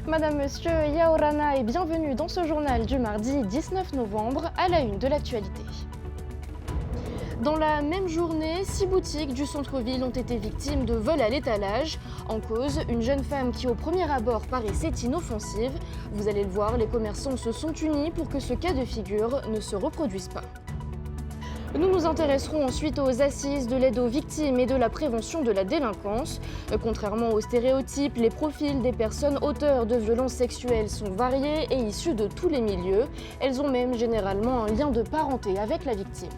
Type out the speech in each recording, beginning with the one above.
Madame, Monsieur, Yaorana et bienvenue dans ce journal du mardi 19 novembre à la une de l'actualité. Dans la même journée, 6 boutiques du centre-ville ont été victimes de vols à l'étalage. En cause, une jeune femme qui au premier abord paraissait inoffensive. Vous allez le voir, les commerçants se sont unis pour que ce cas de figure ne se reproduise pas. Nous nous intéresserons ensuite aux assises de l'aide aux victimes et de la prévention de la délinquance. Contrairement aux stéréotypes, les profils des personnes auteurs de violences sexuelles sont variés et issus de tous les milieux. Elles ont même généralement un lien de parenté avec la victime.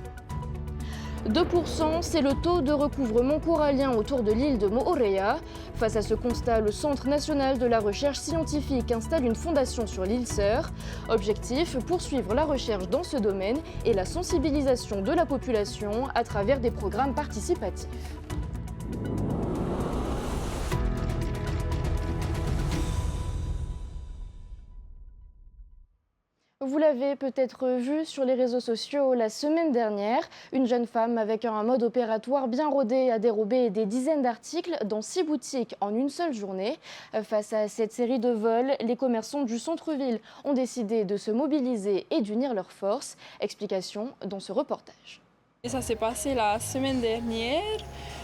2%, c'est le taux de recouvrement corallien autour de l'île de Moorea. Face à ce constat, le Centre national de la recherche scientifique installe une fondation sur l'île sœur. Objectif, poursuivre la recherche dans ce domaine et la sensibilisation de la population à travers des programmes participatifs. Vous l'avez peut-être vu sur les réseaux sociaux la semaine dernière, une jeune femme avec un mode opératoire bien rodé a dérobé des dizaines d'articles dans 6 boutiques en une seule journée. Face à cette série de vols, les commerçants du centre-ville ont décidé de se mobiliser et d'unir leurs forces. Explication dans ce reportage. Et ça s'est passé la semaine dernière.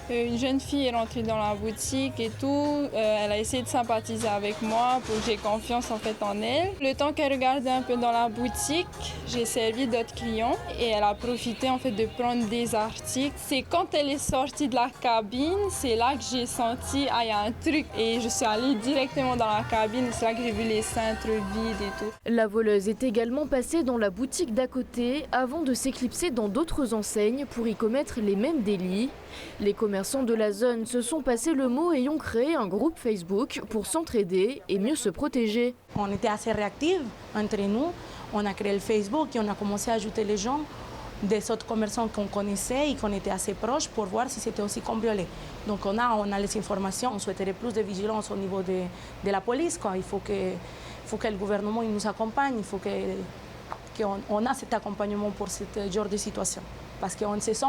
Une jeune fille est rentrée dans la boutique et tout. Elle a essayé de sympathiser avec moi pour que j'ai confiance en fait en elle. Le temps qu'elle regardait un peu dans la boutique, j'ai servi d'autres clients et elle a profité en fait de prendre des articles. C'est quand elle est sortie de la cabine, c'est là que j'ai senti il y a un truc et je suis allée directement dans la cabine. C'est là que j'ai vu les cintres vides et tout. La voleuse est également passée dans la boutique d'à côté avant de s'éclipser dans d'autres enseignes pour y commettre les mêmes délits. Les commerçants de la zone se sont passés le mot et ont créé un groupe Facebook pour s'entraider et mieux se protéger. On était assez réactifs entre nous. On a créé le Facebook et on a commencé à ajouter les gens des autres commerçants qu'on connaissait et qu'on était assez proches pour voir si c'était aussi cambriolé. Donc on a les informations. On souhaiterait plus de vigilance au niveau de la police, quoi. Il faut que le gouvernement nous accompagne. Il faut qu'on a cet accompagnement pour ce genre de situation. Parce qu'on se sent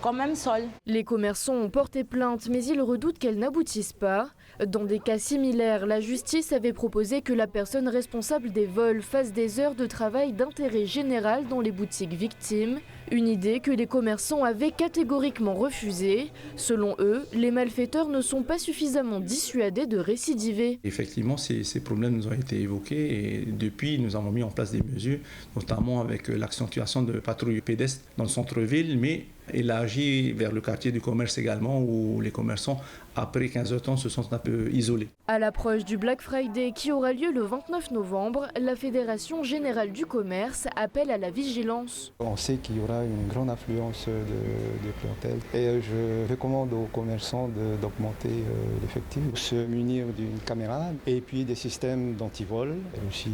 quand même seul. Les commerçants ont porté plainte, mais ils redoutent qu'elle n'aboutisse pas. Dans des cas similaires, la justice avait proposé que la personne responsable des vols fasse des heures de travail d'intérêt général dans les boutiques victimes. Une idée que les commerçants avaient catégoriquement refusée. Selon eux, les malfaiteurs ne sont pas suffisamment dissuadés de récidiver. Effectivement, ces problèmes nous ont été évoqués et depuis, nous avons mis en place des mesures, notamment avec l'accentuation de patrouilles pédestres dans le centre-ville, mais élargi vers le quartier du commerce également, où les commerçants, après 15 heures de temps, se sentent un peu isolés. À l'approche du Black Friday qui aura lieu le 29 novembre, la Fédération générale du commerce appelle à la vigilance. On sait qu'il y aura une grande affluence de clientèle et je recommande aux commerçants d'augmenter l'effectif, se munir d'une caméra et puis des systèmes d'antivol et aussi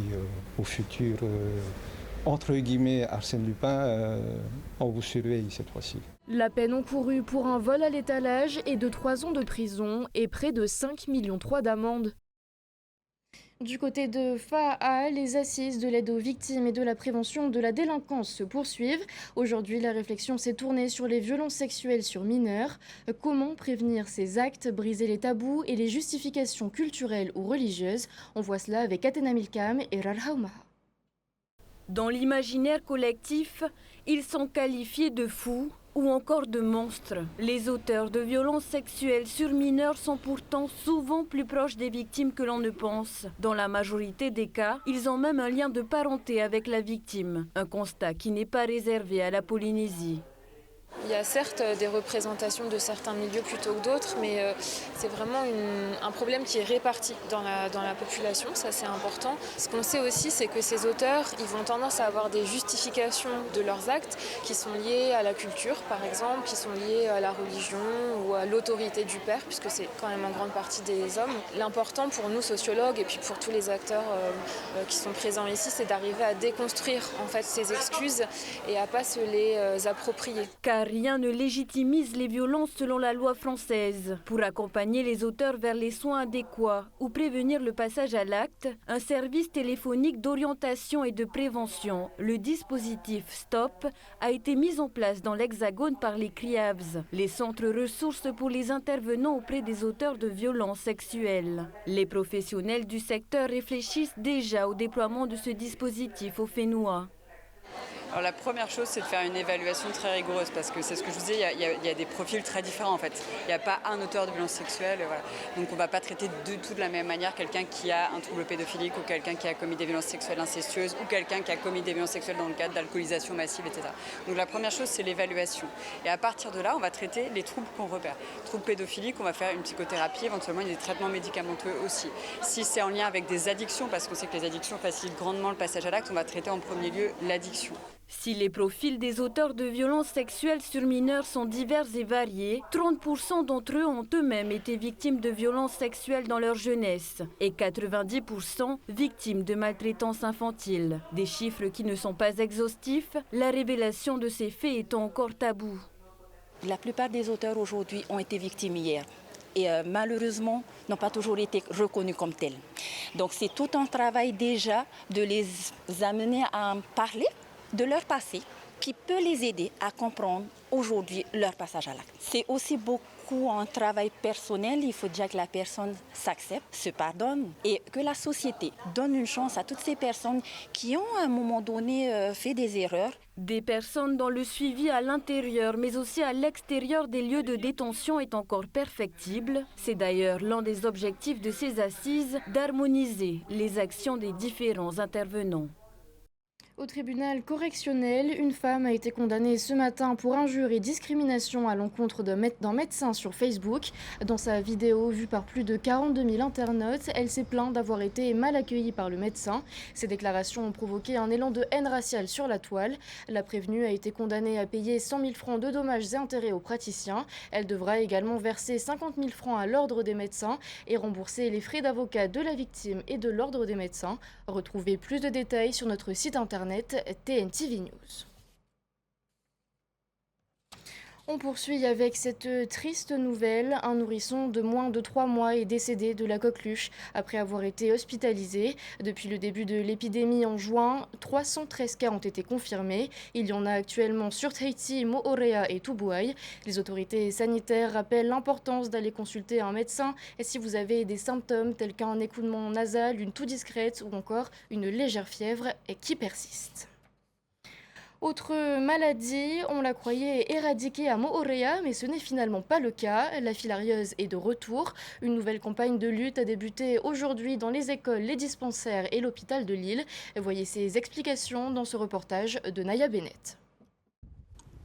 au futur entre guillemets Arsène Lupin, on vous surveille cette fois-ci. La peine encourue pour un vol à l'étalage est de 3 ans de prison et près de 5,3 millions d'amende. Du côté de FAA, les assises de l'aide aux victimes et de la prévention de la délinquance se poursuivent. Aujourd'hui, la réflexion s'est tournée sur les violences sexuelles sur mineurs. Comment prévenir ces actes, briser les tabous et les justifications culturelles ou religieuses? On voit cela avec Athéna Milkam et Ralhauma. Dans l'imaginaire collectif, ils sont qualifiés de fous ou encore de monstres. Les auteurs de violences sexuelles sur mineurs sont pourtant souvent plus proches des victimes que l'on ne pense. Dans la majorité des cas, ils ont même un lien de parenté avec la victime. Un constat qui n'est pas réservé à la Polynésie. Il y a certes des représentations de certains milieux plutôt que d'autres, mais c'est vraiment un problème qui est réparti dans la population, ça c'est important. Ce qu'on sait aussi, c'est que ces auteurs, ils vont tendance à avoir des justifications de leurs actes qui sont liées à la culture, par exemple, qui sont liées à la religion ou à l'autorité du père, puisque c'est quand même en grande partie des hommes. L'important pour nous, sociologues, et puis pour tous les acteurs qui sont présents ici, c'est d'arriver à déconstruire en fait ces excuses et à ne pas se les approprier. Karim rien ne légitimise les violences selon la loi française. Pour accompagner les auteurs vers les soins adéquats ou prévenir le passage à l'acte, un service téléphonique d'orientation et de prévention, le dispositif STOP, a été mis en place dans l'Hexagone par les CRIAVS, les centres ressources pour les intervenants auprès des auteurs de violences sexuelles. Les professionnels du secteur réfléchissent déjà au déploiement de ce dispositif au Fénois. Alors la première chose, c'est de faire une évaluation très rigoureuse parce que c'est ce que je vous disais, il y a des profils très différents en fait. Il n'y a pas un auteur de violence sexuelle, voilà. Donc on ne va pas traiter du tout de la même manière quelqu'un qui a un trouble pédophilique ou quelqu'un qui a commis des violences sexuelles incestueuses ou quelqu'un qui a commis des violences sexuelles dans le cadre d'alcoolisation massive, etc. Donc la première chose, c'est l'évaluation. Et à partir de là, on va traiter les troubles qu'on repère. Troubles pédophiliques, on va faire une psychothérapie, éventuellement il y a des traitements médicamenteux aussi. Si c'est en lien avec des addictions, parce qu'on sait que les addictions facilitent grandement le passage à l'acte, on va traiter en premier lieu l'addiction. Si les profils des auteurs de violences sexuelles sur mineurs sont divers et variés, 30% d'entre eux ont eux-mêmes été victimes de violences sexuelles dans leur jeunesse et 90% victimes de maltraitance infantile. Des chiffres qui ne sont pas exhaustifs, la révélation de ces faits étant encore tabou. La plupart des auteurs aujourd'hui ont été victimes hier et malheureusement n'ont pas toujours été reconnus comme tels. Donc c'est tout un travail déjà de les amener à en parler de leur passé qui peut les aider à comprendre aujourd'hui leur passage à l'acte. C'est aussi beaucoup un travail personnel. Il faut déjà que la personne s'accepte, se pardonne et que la société donne une chance à toutes ces personnes qui ont à un moment donné fait des erreurs. Des personnes dont le suivi à l'intérieur mais aussi à l'extérieur des lieux de détention est encore perfectible. C'est d'ailleurs l'un des objectifs de ces assises d'harmoniser les actions des différents intervenants. Au tribunal correctionnel, une femme a été condamnée ce matin pour injure et discrimination à l'encontre d'un médecin sur Facebook. Dans sa vidéo vue par plus de 42 000 internautes, elle s'est plainte d'avoir été mal accueillie par le médecin. Ces déclarations ont provoqué un élan de haine raciale sur la toile. La prévenue a été condamnée à payer 100 000 francs de dommages et intérêts aux praticiens. Elle devra également verser 50 000 francs à l'ordre des médecins et rembourser les frais d'avocat de la victime et de l'ordre des médecins. Retrouvez plus de détails sur notre site internet TNTV News. On poursuit avec cette triste nouvelle. Un nourrisson de moins de 3 mois est décédé de la coqueluche après avoir été hospitalisé. Depuis le début de l'épidémie en juin, 313 cas ont été confirmés. Il y en a actuellement sur Tahiti, Moorea et Tubuai. Les autorités sanitaires rappellent l'importance d'aller consulter un médecin et si vous avez des symptômes tels qu'un écoulement nasal, une toux discrète ou encore une légère fièvre qui persiste. Autre maladie, on la croyait éradiquée à Moorea, mais ce n'est finalement pas le cas. La filariose est de retour. Une nouvelle campagne de lutte a débuté aujourd'hui dans les écoles, les dispensaires et l'hôpital de Lille. Voyez ces explications dans ce reportage de Naya Bennett.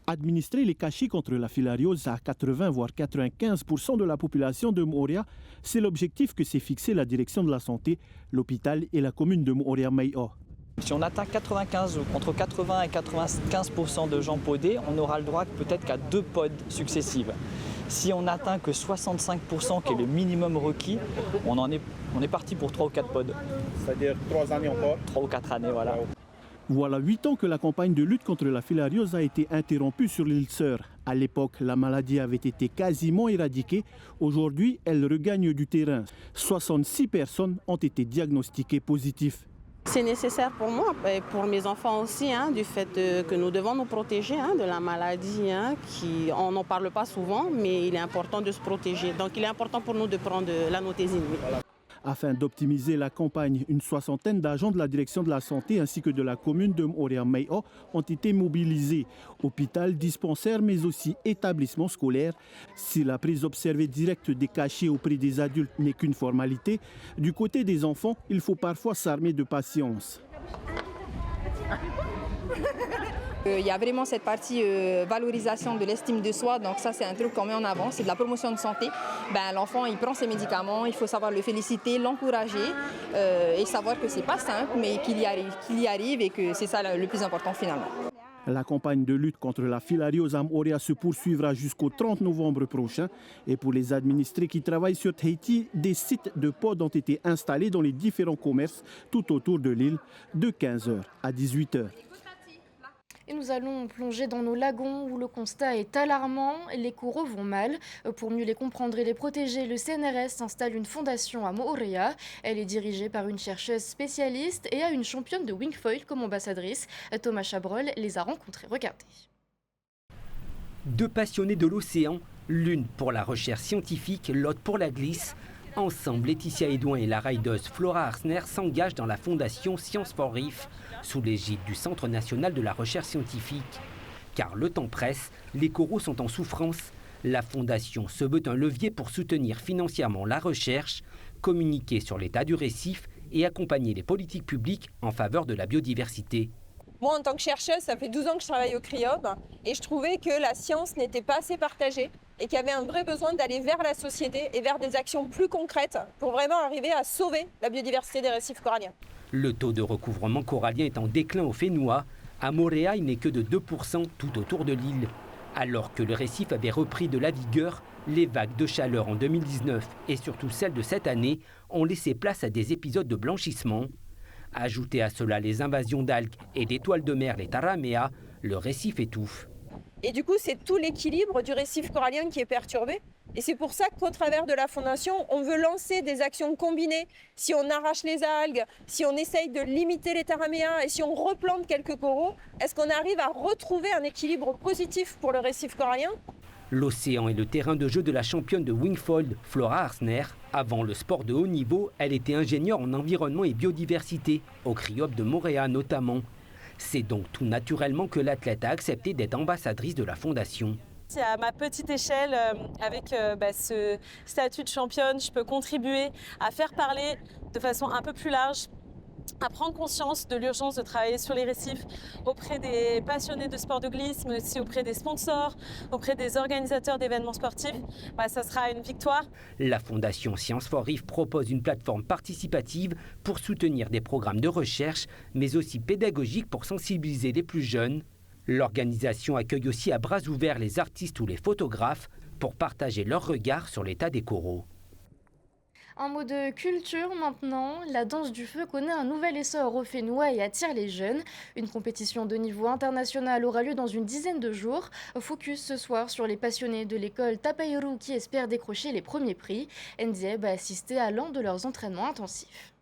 Administrer les cachets contre la filariose à 80 voire 95% de la population de Moorea, c'est l'objectif que s'est fixé la direction de la santé, l'hôpital et la commune de Moorea-Mai'o. Si on atteint entre 80 et 95% de gens podés, on aura le droit peut-être qu'à 2 pods successives. Si on n'atteint que 65%, qui est le minimum requis, on est parti pour 3 ou 4 pods. C'est-à-dire 3 années encore 3 ou 4 années, voilà. Voilà 8 ans que la campagne de lutte contre la filariose a été interrompue sur l'île Sœur. À l'époque, la maladie avait été quasiment éradiquée. Aujourd'hui, elle regagne du terrain. 66 personnes ont été diagnostiquées positives. C'est nécessaire pour moi et pour mes enfants aussi, du fait que nous devons nous protéger de la maladie. On n'en parle pas souvent, mais il est important de se protéger. Donc il est important pour nous de prendre la notésine. Afin d'optimiser la campagne, une 60aine d'agents de la direction de la santé ainsi que de la commune de Moorea-Mai'o ont été mobilisés. Hôpital, dispensaire, mais aussi établissements scolaires. Si la prise observée directe des cachets auprès des adultes n'est qu'une formalité, du côté des enfants, il faut parfois s'armer de patience. Il y a vraiment cette partie valorisation de l'estime de soi, donc ça c'est un truc qu'on met en avant, c'est de la promotion de santé. L'enfant il prend ses médicaments, il faut savoir le féliciter, l'encourager et savoir que c'est pas simple mais qu'il y arrive et que c'est ça le plus important finalement. La campagne de lutte contre la filariose à Moorea se poursuivra jusqu'au 30 novembre prochain. Et pour les administrés qui travaillent sur Tahiti, des sites de pods ont été installés dans les différents commerces tout autour de l'île de 15h à 18h. Et nous allons plonger dans nos lagons où le constat est alarmant. Les coraux vont mal. Pour mieux les comprendre et les protéger, le CNRS installe une fondation à Moorea. Elle est dirigée par une chercheuse spécialiste et a une championne de wingfoil comme ambassadrice. Thomas Chabrol les a rencontrés. Regardez. Deux passionnés de l'océan, l'une pour la recherche scientifique, l'autre pour la glisse. Ensemble, Laetitia Edouin et la rideuse Flora Arsner s'engagent dans la fondation Science for Reef, sous l'égide du Centre national de la recherche scientifique. Car le temps presse, les coraux sont en souffrance. La fondation se veut un levier pour soutenir financièrement la recherche, communiquer sur l'état du récif et accompagner les politiques publiques en faveur de la biodiversité. Moi, en tant que chercheuse, ça fait 12 ans que je travaille au CRIOB et je trouvais que la science n'était pas assez partagée et qu'il y avait un vrai besoin d'aller vers la société et vers des actions plus concrètes pour vraiment arriver à sauver la biodiversité des récifs coralliens. Le taux de recouvrement corallien est en déclin au Fénois. À Moorea, il n'est que de 2% tout autour de l'île. Alors que le récif avait repris de la vigueur, les vagues de chaleur en 2019 et surtout celles de cette année ont laissé place à des épisodes de blanchissement. Ajoutez à cela les invasions d'algues et d'étoiles de mer, les taraméas, le récif étouffe. Et du coup, c'est tout l'équilibre du récif corallien qui est perturbé. Et c'est pour ça qu'au travers de la Fondation, on veut lancer des actions combinées. Si on arrache les algues, si on essaye de limiter les taraméas et si on replante quelques coraux, est-ce qu'on arrive à retrouver un équilibre positif pour le récif corallien ? L'océan est le terrain de jeu de la championne de wingfoil, Flora Arsner. Avant le sport de haut niveau, elle était ingénieure en environnement et biodiversité, au CRIOB de Moorea notamment. C'est donc tout naturellement que l'athlète a accepté d'être ambassadrice de la fondation. À ma petite échelle, avec ce statut de championne, je peux contribuer à faire parler de façon un peu plus large, à prendre conscience de l'urgence de travailler sur les récifs auprès des passionnés de sport de glisse, mais aussi auprès des sponsors, auprès des organisateurs d'événements sportifs. Ça sera une victoire. La Fondation Science for Reef propose une plateforme participative pour soutenir des programmes de recherche, mais aussi pédagogiques pour sensibiliser les plus jeunes. L'organisation accueille aussi à bras ouverts les artistes ou les photographes pour partager leur regard sur l'état des coraux. Un mot de culture maintenant, la danse du feu connaît un nouvel essor au Fénois et attire les jeunes. Une compétition de niveau international aura lieu dans une dizaine de jours. Focus ce soir sur les passionnés de l'école Tapairu qui espèrent décrocher les premiers prix. Ndiaye a assisté à l'un de leurs entraînements intensifs.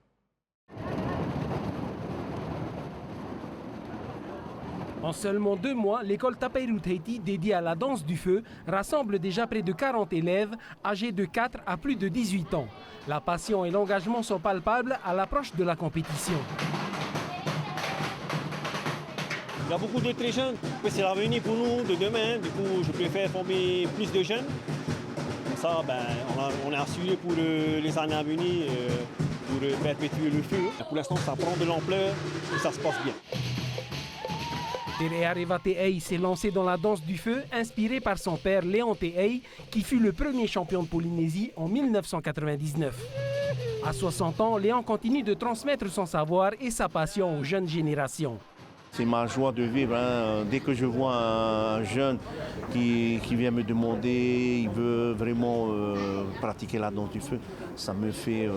En seulement 2 mois, l'école Tapairu Tahiti, dédiée à la danse du feu, rassemble déjà près de 40 élèves âgés de 4 à plus de 18 ans. La passion et l'engagement sont palpables à l'approche de la compétition. Il y a beaucoup de très jeunes. C'est l'avenir pour nous de demain. Du coup, je préfère former plus de jeunes. Comme ça, on est assuré pour les années à venir pour perpétuer le feu. Pour l'instant, ça prend de l'ampleur et ça se passe bien. Tereareva Te'ei s'est lancé dans la danse du feu, inspiré par son père Léon Te'ei, qui fut le premier champion de Polynésie en 1999. À 60 ans, Léon continue de transmettre son savoir et sa passion aux jeunes générations. C'est ma joie de vivre. Dès que je vois un jeune qui vient me demander, il veut vraiment pratiquer la danse du feu, ça me fait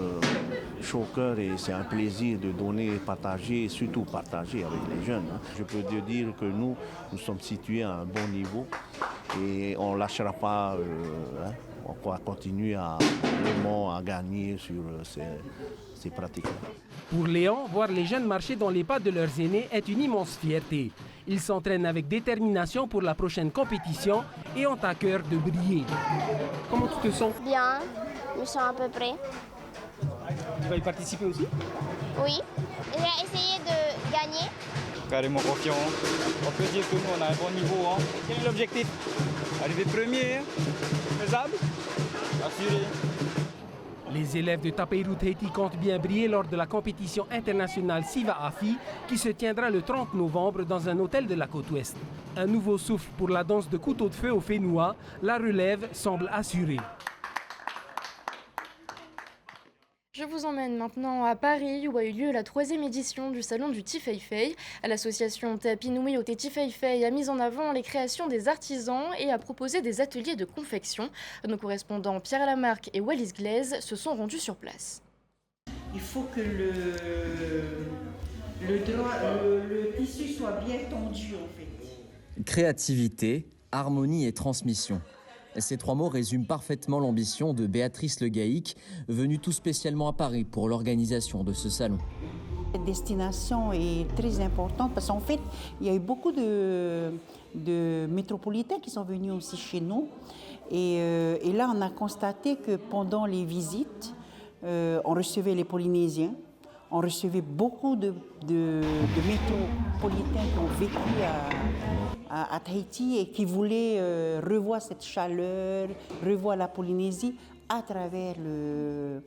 chaud au cœur et c'est un plaisir de donner, partager et surtout partager avec les jeunes. Je peux te dire que nous sommes situés à un bon niveau et on ne lâchera pas. On va continuer à vraiment à gagner sur ces pratiques. Pour Léon, voir les jeunes marcher dans les pas de leurs aînés est une immense fierté. Ils s'entraînent avec détermination pour la prochaine compétition et ont à cœur de briller. Comment tu te sens? Bien, je sens à peu près. Tu vas y participer aussi? Oui, je vais essayer de gagner. Carrément confiant. On peut dire que nous on a un bon niveau. Quel est l'objectif? Arriver premier, faisable, assuré. Les élèves de Tapairu Tahiti comptent bien briller lors de la compétition internationale Siva Afi qui se tiendra le 30 novembre dans un hôtel de la côte ouest. Un nouveau souffle pour la danse de couteau de feu au Fénois, la relève semble assurée. Je vous emmène maintenant à Paris où a eu lieu la 3e édition du salon du Tifeifei. L'association Te Apinui o Te Tifeifei a mis en avant les créations des artisans et a proposé des ateliers de confection. Nos correspondants Pierre Lamarque et Wallis Glaise se sont rendus sur place. Il faut que le tissu soit bien tendu en fait. Créativité, harmonie et transmission. Ces 3 mots résument parfaitement l'ambition de Béatrice Le Gaïc, venue tout spécialement à Paris pour l'organisation de ce salon. Cette destination est très importante parce qu'en fait, il y a eu beaucoup de métropolitains qui sont venus aussi chez nous. Et là, on a constaté que pendant les visites, on recevait les Polynésiens, on recevait beaucoup de métropolitains qui ont vécu à Tahiti et qui voulaient revoir cette chaleur, revoir la Polynésie à travers le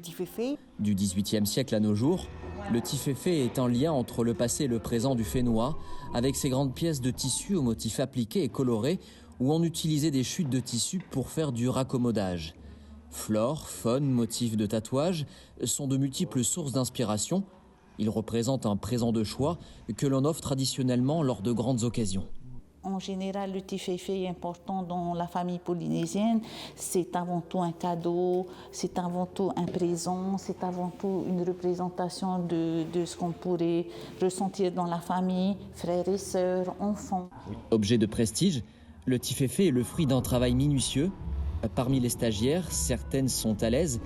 tiféfé. Du XVIIIe siècle à nos jours, le tiféfé est un lien entre le passé et le présent du Fénois, avec ses grandes pièces de tissu aux motifs appliqués et colorés, où on utilisait des chutes de tissu pour faire du raccommodage. Flore, faune, motifs de tatouage sont de multiples sources d'inspiration. Ils représentent un présent de choix que l'on offre traditionnellement lors de grandes occasions. En général, le tiféfé est important dans la famille polynésienne. C'est avant tout un cadeau, c'est avant tout un présent, c'est avant tout une représentation de ce qu'on pourrait ressentir dans la famille, frères et sœurs, enfants. Objet de prestige, le tiféfé est le fruit d'un travail minutieux. Parmi les stagiaires, certaines sont à l'aise,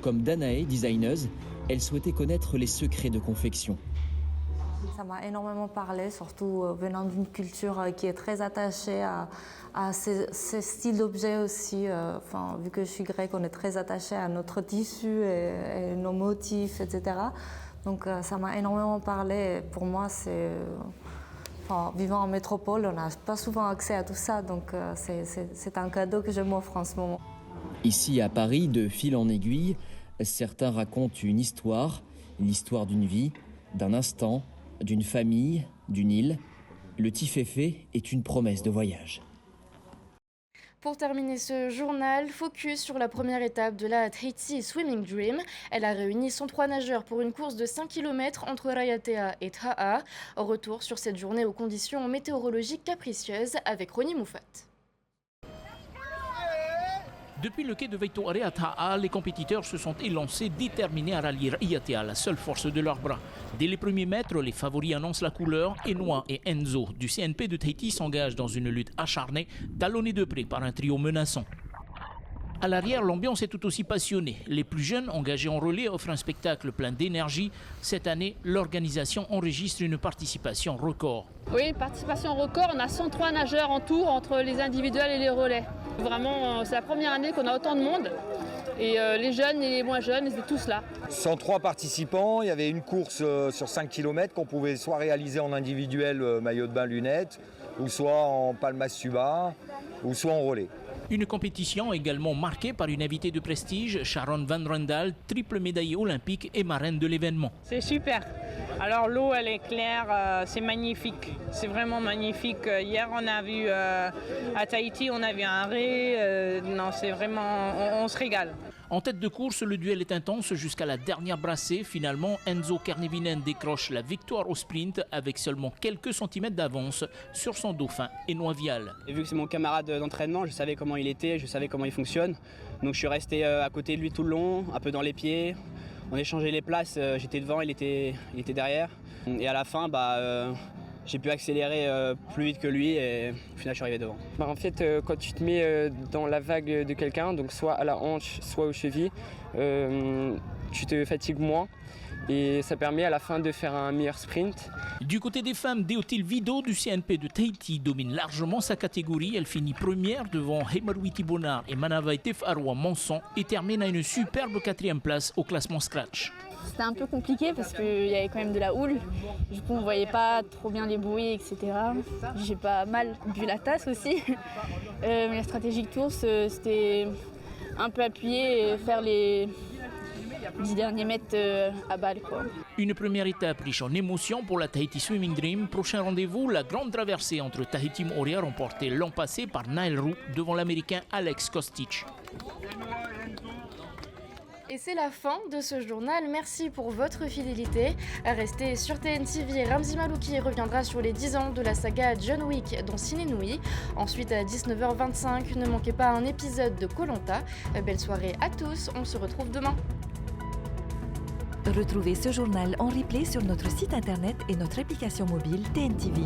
comme Danae, designeuse. Elle souhaitait connaître les secrets de confection. Ça m'a énormément parlé, surtout venant d'une culture qui est très attachée à ces styles d'objets aussi. Vu que je suis grecque, on est très attaché à notre tissu et nos motifs, etc. Donc ça m'a énormément parlé. Pour moi, vivant en métropole, on n'a pas souvent accès à tout ça, donc c'est un cadeau que je m'offre en ce moment. Ici à Paris, de fil en aiguille, certains racontent une histoire, l'histoire d'une vie, d'un instant, d'une famille, d'une île. Le tiféfé est une promesse de voyage. Pour terminer ce journal, focus sur la première étape de la Tahiti Swimming Dream. Elle a réuni 103 nageurs pour une course de 5 km entre Raiatea et Ta'a. Retour sur cette journée aux conditions météorologiques capricieuses avec Ronnie Moufat. Depuis le quai de Vaitoare à Ta'a, les compétiteurs se sont élancés, déterminés à rallier Raiatea, la seule force de leurs bras. Dès les premiers mètres, les favoris annoncent la couleur. Enoa et Enzo du CNP de Tahiti s'engagent dans une lutte acharnée, talonnée de près par un trio menaçant. À l'arrière, l'ambiance est tout aussi passionnée. Les plus jeunes, engagés en relais, offrent un spectacle plein d'énergie. Cette année, l'organisation enregistre une participation record. Oui, participation record. On a 103 nageurs en tout entre les individuels et les relais. Vraiment, c'est la première année qu'on a autant de monde. Et les jeunes et les moins jeunes, ils étaient tous là. 103 participants, il y avait une course sur 5 km qu'on pouvait soit réaliser en individuel, maillot de bain, lunettes, ou soit en palmas suba, ou soit en relais. Une compétition également marquée par une invitée de prestige, Sharon Van Rendal, triple médaillée olympique et marraine de l'événement. C'est super. Alors l'eau, elle est claire, c'est magnifique. C'est vraiment magnifique. Hier, on a vu à Tahiti, on a vu un ré. Non, c'est vraiment, on se régale. En tête de course, le duel est intense jusqu'à la dernière brassée. Finalement, Enzo Kernevinen décroche la victoire au sprint avec seulement quelques centimètres d'avance sur son dauphin Enoa Vial. Et vu que c'est mon camarade d'entraînement, je savais comment il était, je savais comment il fonctionne. Donc je suis resté à côté de lui tout le long, un peu dans les pieds. On échangeait les places, j'étais devant, il était derrière. Et à la fin, j'ai pu accélérer plus vite que lui et au final je suis arrivé devant. En fait, quand tu te mets dans la vague de quelqu'un, donc soit à la hanche, soit aux chevilles, tu te fatigues moins et ça permet à la fin de faire un meilleur sprint. Du côté des femmes, Deotile Vido du CNP de Tahiti domine largement sa catégorie. Elle finit première devant Heimaruiti Bonar et Manavaitef Arwa Manson et termine à une superbe 4e place au classement Scratch. C'était un peu compliqué parce qu'il y avait quand même de la houle. Du coup, on ne voyait pas trop bien les bouées, etc. J'ai pas mal bu la tasse aussi. Mais la stratégie de course, c'était un peu appuyer et faire les 10 derniers mètres à balle, quoi. Une première étape riche en émotions pour la Tahiti Swimming Dream. Prochain rendez-vous, la grande traversée entre Tahiti et Moorea remportée l'an passé par Nael Roux devant l'Américain Alex Kostic. Et c'est la fin de ce journal. Merci pour votre fidélité. Restez sur TNTV. Ramzi Malouki reviendra sur les 10 ans de la saga John Wick dans Ciné Nui. Ensuite, à 19h25, ne manquez pas un épisode de Koh-Lanta. Belle soirée à tous. On se retrouve demain. Retrouvez ce journal en replay sur notre site internet et notre application mobile TNTV.